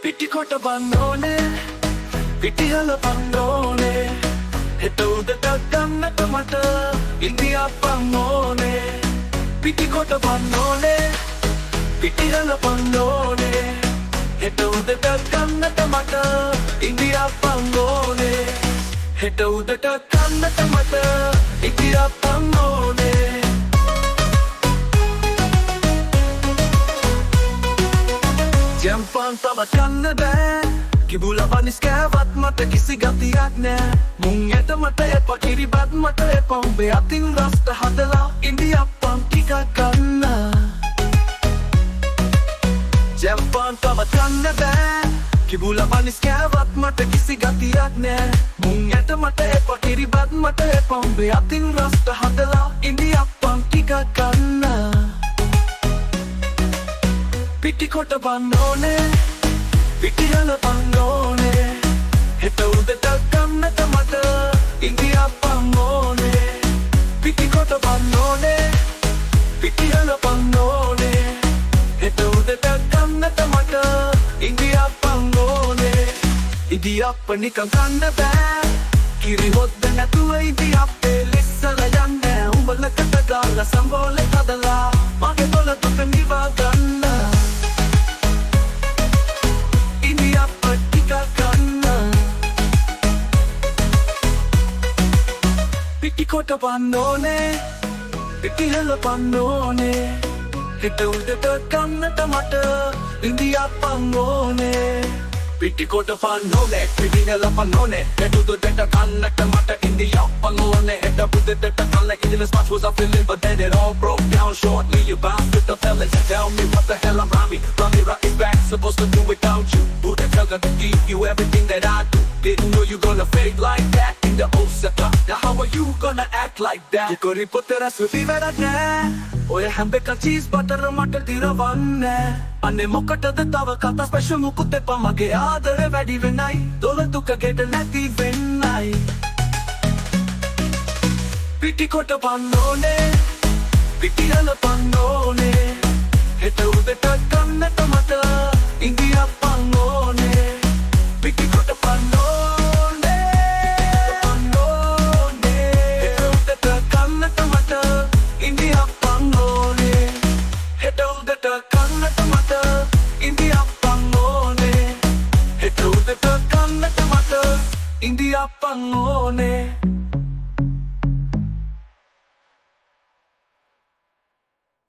පිටිකොට බන්නෝනේ පිටිහල පන්නෝනේ හෙට උදට ගන්නට මට ඉන්දියක් පන්නෝනේ පිටිකොට බන්නෝනේ පිටිහල පන්නෝනේ හෙට උදට ගන්නට මට ඉන්දියක් පන්නෝනේ හෙට උදට ගන්නට මට ඉන්දියක් පන්නෝනේ ජම්පන් තව කන්න බෑ කිබුල වනිස් කෑවත් මට කිසි ගතියක් නෑ මුං ඇට මට එපා කිරිබත් මට එපා උඹේ අතින් රස්ට හදලා ඉන්දියක් පන් ටිකක් ගන්න ජම්පන් තව කන්න බෑ කිබුල වනිස් කෑවත් මට කිසි ගතියක් නෑ මුං ඇට මට එපා කිරිබත් මට එපා උඹේ අතින් රස්ට හදලා ඉන්දියක් පන් ටිකක් ගන්න පිටිකොට බන්නෝනේ පිටිහල පන්නෝනේ හෙට උදට ගන්නට මට ඉන්දියක් පන්නෝනේ පිටිකොට බන්නෝනේ පිටිහල පන්නෝනේ හෙට උදට ගන්නට මට ඉන්දියක් පන්නෝනේ ඉදියක් නිකන් ගන්න බෑ කිරි හොද්ද නැතුව ඉදියක් පෙලිස්සල යන්නේ උඹලකට දාලා සම්බෝලේ හදලා මගේ තොල තුත නිවා ගන්න පිටිකොට බන්නෝනේ පිටිහල පන්නෝනේ හෙට උදට ගන්නට මට ඉන්දියක් පන්නෝනේ පිටිකොට පන්නෝනේ පිටිහල පන්නෝනේ හෙට උදට ගන්නට මට ඉන්දියක් පන්නෝනේ හෙට උදට ගන්න in the spots was I feeling but then it all broke down shortly you bound with the fellas and tell me what the hell I'm Rami rock it back supposed to do without you who the hell gonna give you everything that I do didn't know you gonna fade like that in the old setup now how are you gonna act like that Kori putera swifi veradne oya hambeka cheese butter මට දිරවන්නේ අනේ මොකටද තව කතා special මුකුත් එපා මගේ ආදරේ වැඩි වෙන්නයි දොළ දුක ගෙට නැති වෙන්නයි පිටිකොට බන්නෝනේ පිටිහල පන්නෝනේ හෙට